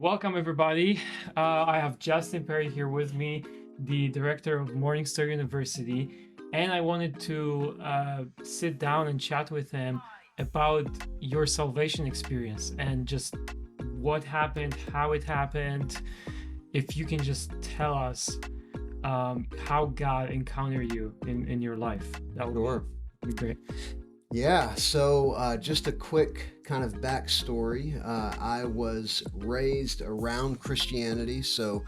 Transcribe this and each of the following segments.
Welcome, everybody. I have Justin Perry here with me, the director of MorningStar University, and I wanted to sit down and chat with him about your salvation experience and just what happened, how it happened. If you can just tell us how God encountered you in your life, that would Sure. be great. Yeah, so just a quick kind of backstory. I was raised around Christianity, so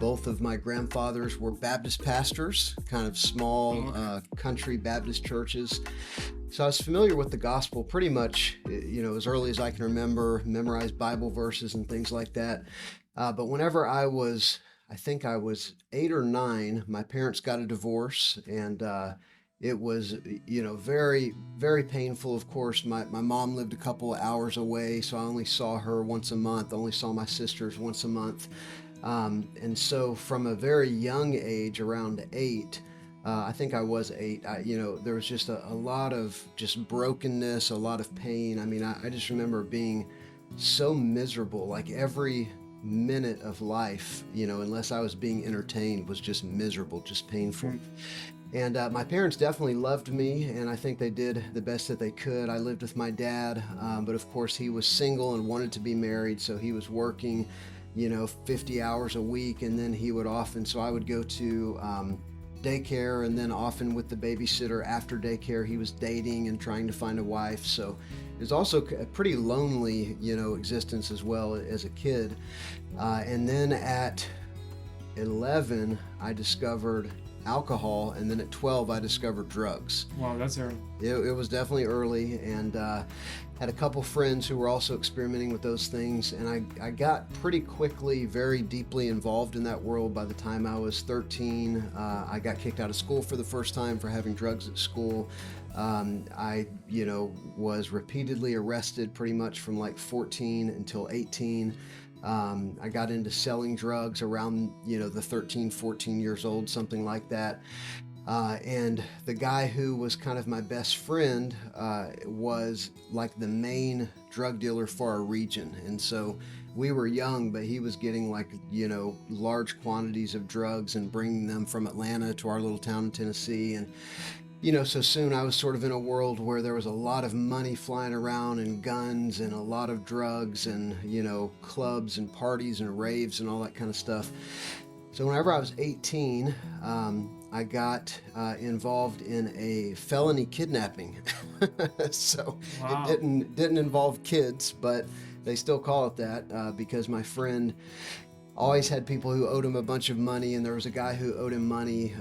both of my grandfathers were Baptist pastors, kind of small Okay. country Baptist churches. So I was familiar with the gospel pretty much, as early as I can remember, memorized Bible verses and things like that. But whenever I think I was 8 or 9, my parents got a divorce, and it was, very, very painful. Of course, my mom lived a couple of hours away, so I only saw her once a month, only saw my sisters once a month. And so from a very young age, around 8, I think I was 8, there was just a lot of just brokenness, a lot of pain. I mean, I just remember being so miserable, like every minute of life, unless I was being entertained, was just miserable, just painful. Mm. And my parents definitely loved me, and I think they did the best that they could. I lived with my dad, but of course, he was single and wanted to be married, so he was working, 50 hours a week, and then he would often, so I would go to daycare, and then often with the babysitter after daycare, he was dating and trying to find a wife. So it was also a pretty lonely, existence as well as a kid. And then at 11, I discovered alcohol, and then at 12, I discovered drugs. Wow, that's early. It was definitely early, and had a couple friends who were also experimenting with those things, and I got pretty quickly very deeply involved in that world. By the time I was 13, I got kicked out of school for the first time for having drugs at school. I, was repeatedly arrested pretty much from like 14 until 18. I got into selling drugs around, the 13, 14 years old, something like that. And the guy who was kind of my best friend was like the main drug dealer for our region. And so we were young, but he was getting like, large quantities of drugs and bringing them from Atlanta to our little town in Tennessee. And so soon I was sort of in a world where there was a lot of money flying around and guns and a lot of drugs and, clubs and parties and raves and all that kind of stuff. So whenever I was 18, I got involved in a felony kidnapping. So it Wow. didn't involve kids, but they still call it that because my friend always had people who owed him a bunch of money, and there was a guy who owed him money,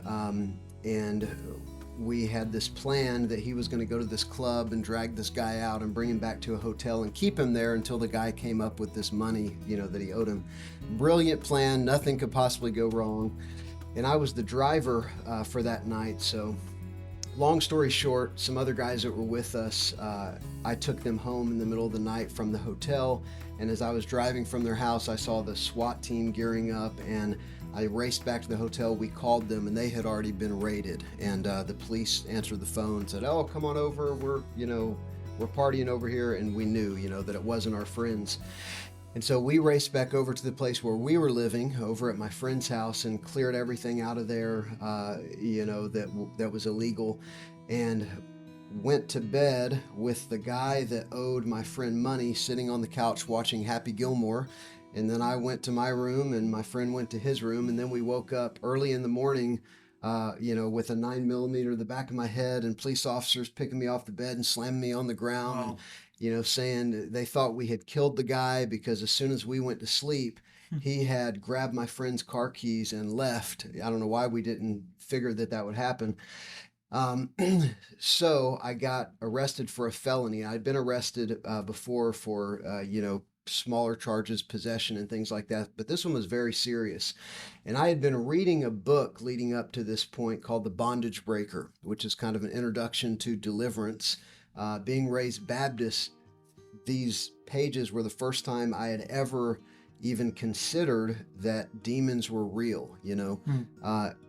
and we had this plan that he was going to go to this club and drag this guy out and bring him back to a hotel and keep him there until the guy came up with this money, that he owed him. Brilliant plan. Nothing could possibly go wrong. And I was the driver for that night. So, long story short, some other guys that were with us, I took them home in the middle of the night from the hotel. And as I was driving from their house, I saw the SWAT team gearing up, and I raced back to the hotel. We called them, and they had already been raided. And the police answered the phone and said, "Oh, come on over. We're partying over here." And we knew, that it wasn't our friends. And so we raced back over to the place where we were living, over at my friend's house, and cleared everything out of there, that was illegal, and went to bed with the guy that owed my friend money sitting on the couch watching Happy Gilmore. And then I went to my room, and my friend went to his room, and then we woke up early in the morning, with a 9 millimeter in the back of my head, and police officers picking me off the bed and slamming me on the ground, and Wow. saying they thought we had killed the guy because as soon as we went to sleep, he had grabbed my friend's car keys and left. I don't know why we didn't figure that that would happen. Um, so I got arrested for a felony. I'd been arrested before for, smaller charges, possession, and things like that. But this one was very serious. And I had been reading a book leading up to this point called The Bondage Breaker, which is kind of an introduction to deliverance. Being raised Baptist, these pages were the first time I had ever even considered that demons were real. Hmm.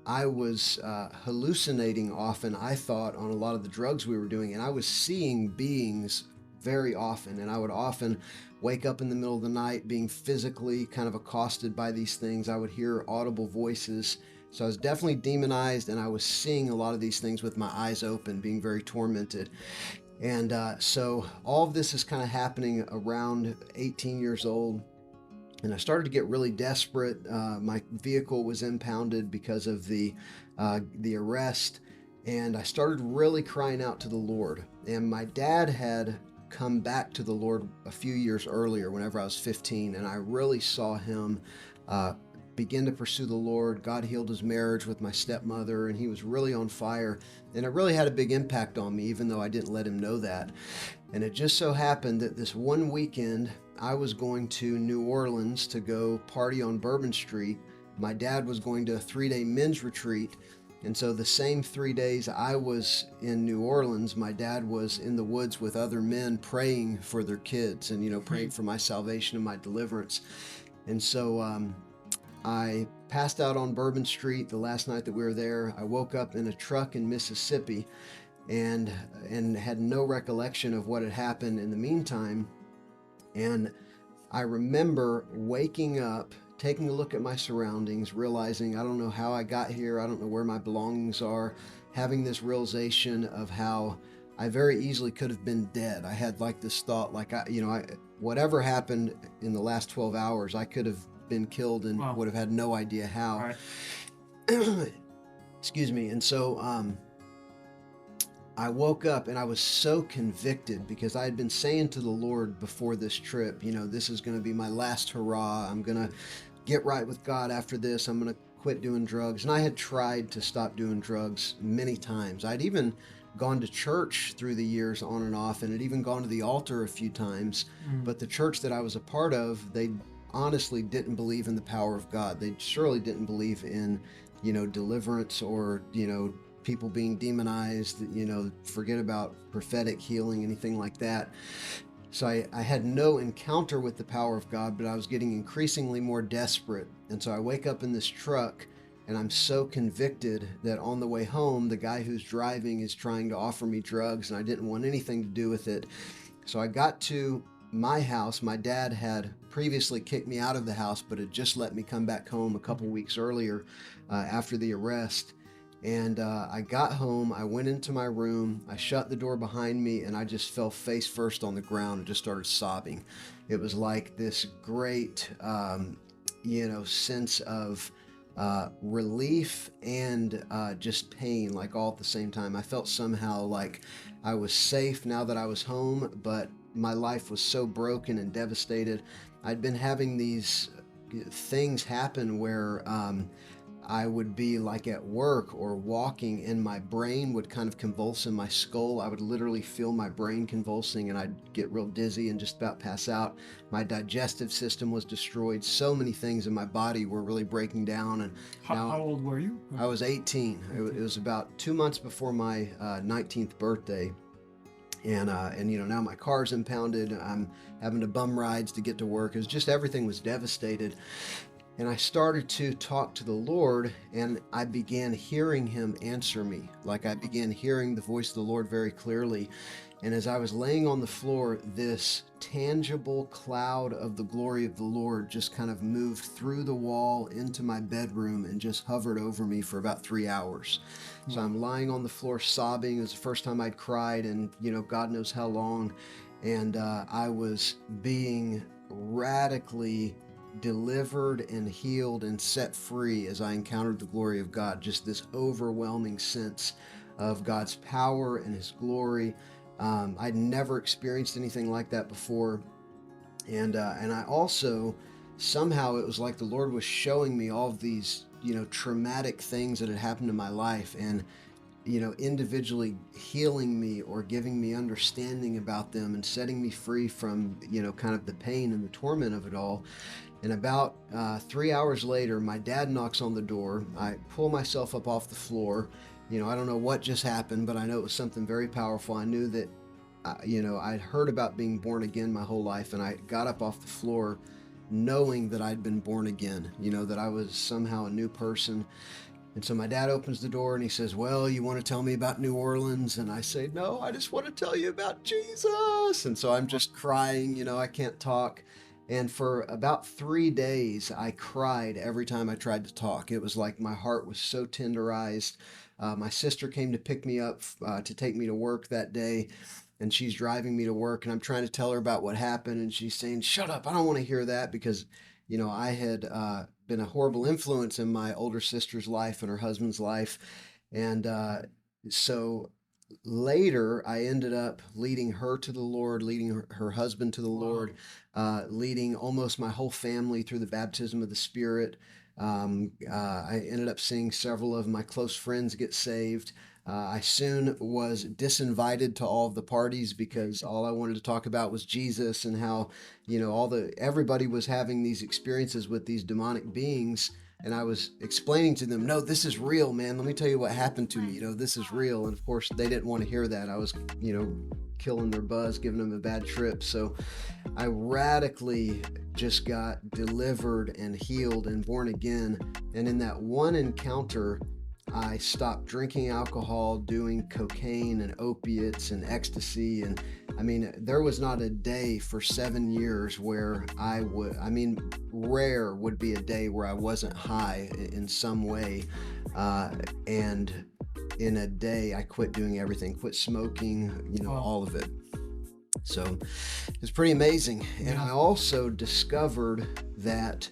I was hallucinating often, I thought, on a lot of the drugs we were doing, and I was seeing beings very often, and I would often wake up in the middle of the night being physically kind of accosted by these things. I would hear audible voices. So I was definitely demonized, and I was seeing a lot of these things with my eyes open, being very tormented. And so all of this is kind of happening around 18 years old. And I started to get really desperate. My vehicle was impounded because of the arrest, and I started really crying out to the Lord. And my dad had come back to the Lord a few years earlier, whenever I was 15, and I really saw him begin to pursue the Lord. God healed his marriage with my stepmother, and he was really on fire. And it really had a big impact on me, even though I didn't let him know that. And it just so happened that this one weekend, I was going to New Orleans to go party on Bourbon Street. My dad was going to a 3-day men's retreat. And so the same 3 days I was in New Orleans, my dad was in the woods with other men praying for their kids and, praying for my salvation and my deliverance. And so I passed out on Bourbon Street the last night that we were there. I woke up in a truck in Mississippi and had no recollection of what had happened in the meantime. And I remember waking up, taking a look at my surroundings, realizing I don't know how I got here. I don't know where my belongings are, having this realization of how I very easily could have been dead. I had like this thought, like, whatever happened in the last 12 hours, I could have been killed and Wow. would have had no idea how. Right. Excuse me. And so I woke up and I was so convicted, because I had been saying to the Lord before this trip, this is going to be my last hurrah. I'm going to get right with God after this. I'm going to quit doing drugs. And I had tried to stop doing drugs many times. I'd even gone to church through the years on and off, and had even gone to the altar a few times. But the church that I was a part of, they honestly didn't believe in the power of God. They surely didn't believe in, deliverance or, people being demonized, forget about prophetic healing, anything like that. So I had no encounter with the power of God, but I was getting increasingly more desperate. And so I wake up in this truck, and I'm so convicted that on the way home, the guy who's driving is trying to offer me drugs, and I didn't want anything to do with it. So I got to my house. My dad had previously kicked me out of the house, but had just let me come back home a couple weeks earlier after the arrest. And I got home, I went into my room, I shut the door behind me, and I just fell face first on the ground and just started sobbing. It was like this great, sense of relief and just pain, like all at the same time. I felt somehow like I was safe now that I was home, but my life was so broken and devastated. I'd been having these things happen where I would be like at work or walking, and my brain would kind of convulse in my skull. I would literally feel my brain convulsing, and I'd get real dizzy and just about pass out. My digestive system was destroyed. So many things in my body were really breaking down. And How old were you? I was 18. It was about 2 months before my 19th birthday. And now my car's impounded. I'm having to bum rides to get to work. It was just, everything was devastated. And I started to talk to the Lord, and I began hearing him answer me. Like, I began hearing the voice of the Lord very clearly. And as I was laying on the floor, this tangible cloud of the glory of the Lord just kind of moved through the wall into my bedroom and just hovered over me for about 3 hours. So I'm lying on the floor sobbing. It was the first time I'd cried in, God knows how long. And I was being radically delivered and healed and set free as I encountered the glory of God. Just this overwhelming sense of God's power and his glory. I'd never experienced anything like that before. And I also, somehow it was like the Lord was showing me all of these, traumatic things that had happened in my life, and individually healing me or giving me understanding about them and setting me free from, kind of the pain and the torment of it all. And about 3 hours later, my dad knocks on the door. I pull myself up off the floor. I don't know what just happened, but I know it was something very powerful. I knew that, I'd heard about being born again my whole life, and I got up off the floor knowing that I'd been born again, that I was somehow a new person. And so my dad opens the door and he says, "Well, you want to tell me about New Orleans?" And I say, "No, I just want to tell you about Jesus." And so I'm just crying, I can't talk. And for about 3 days, I cried every time I tried to talk. It was like my heart was so tenderized. My sister came to pick me up to take me to work that day, and she's driving me to work, and I'm trying to tell her about what happened, and she's saying, "Shut up, I don't want to hear that," because I had been a horrible influence in my older sister's life and her husband's life. And so later, I ended up leading her to the Lord, leading her husband to the Wow. Lord, leading almost my whole family through the baptism of the Spirit. I ended up seeing several of my close friends get saved. I soon was disinvited to all of the parties because all I wanted to talk about was Jesus and how, everybody was having these experiences with these demonic beings. And I was explaining to them, "No, this is real, man. Let me tell you what happened to me. This is real." And of course, they didn't want to hear that. I was, killing their buzz, giving them a bad trip. So I radically just got delivered and healed and born again. And in that one encounter, I stopped drinking alcohol, doing cocaine and opiates and ecstasy. And I mean, there was not a day for 7 years where rare would be a day where I wasn't high in some way. And in a day, I quit doing everything, quit smoking, Wow. all of it. So it's pretty amazing. And Yeah. I also discovered that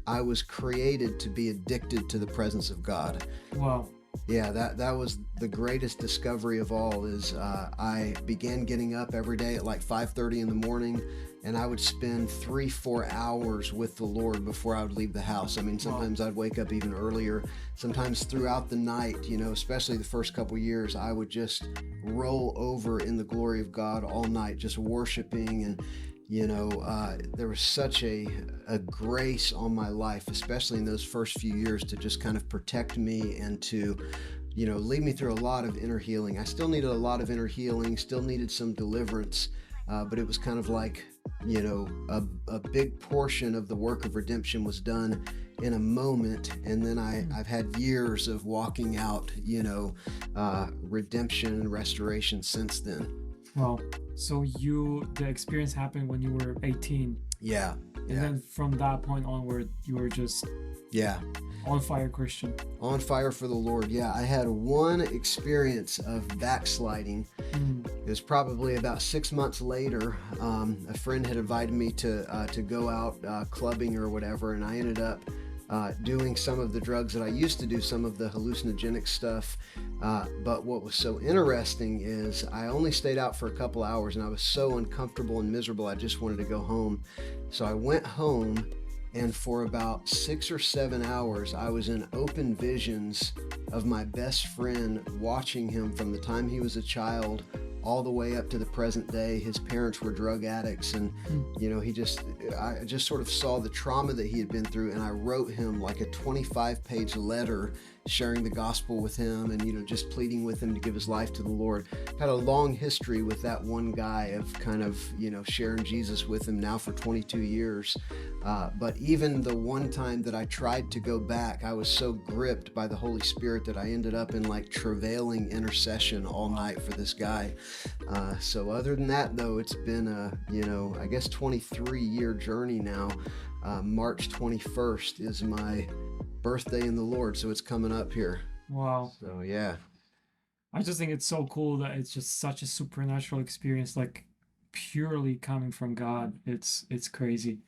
I was created to be addicted to the presence of God. Wow. Yeah, that was the greatest discovery of all. Is I began getting up every day at like 5:30 in the morning, and I would spend 3-4 hours with the Lord before I would leave the house. I mean, Wow. sometimes I'd wake up even earlier. Sometimes throughout the night, especially the first couple years, I would just roll over in the glory of God all night, just worshiping. And there was such a grace on my life, especially in those first few years, to just kind of protect me and to lead me through a lot of inner healing. I still needed a lot of inner healing, still needed some deliverance, but it was kind of like a big portion of the work of redemption was done in a moment. And then Mm. I've had years of walking out redemption and restoration since then. Wow. So the experience happened when you were 18, Yeah, and yeah, then from that point onward, you were just yeah. on fire Christian. On fire for the Lord. Yeah, I had one experience of backsliding. Mm. It was probably about 6 months later. A friend had invited me to go out clubbing or whatever, and I ended up doing some of the drugs that I used to do, some of the hallucinogenic stuff. But what was so interesting is I only stayed out for a couple hours, and I was so uncomfortable and miserable. I just wanted to go home. So I went home, and for about 6 or 7 hours, I was in open visions of my best friend, watching him from the time he was a child all the way up to the present day. His parents were drug addicts, and Mm. I just sort of saw the trauma that he had been through, and I wrote him like a 25-page letter sharing the gospel with him, and just pleading with him to give his life to the Lord. Had a long history with that one guy of kind of sharing Jesus with him now for 22 years. But even the one time that I tried to go back, I was so gripped by the Holy Spirit that I ended up in like travailing intercession all night for this guy. So other than that, though, it's been I guess 23-year journey now. March 21st is my birthday in the Lord, so it's coming up here. Wow. So yeah, I just think it's so cool that it's just such a supernatural experience, like purely coming from God. It's crazy.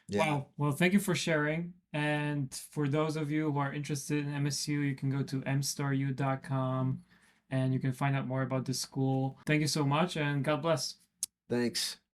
yeah. Wow. Well, thank you for sharing. And for those of you who are interested in MSU, you can go to mstaru.com and you can find out more about the school. Thank you so much and God bless. Thanks.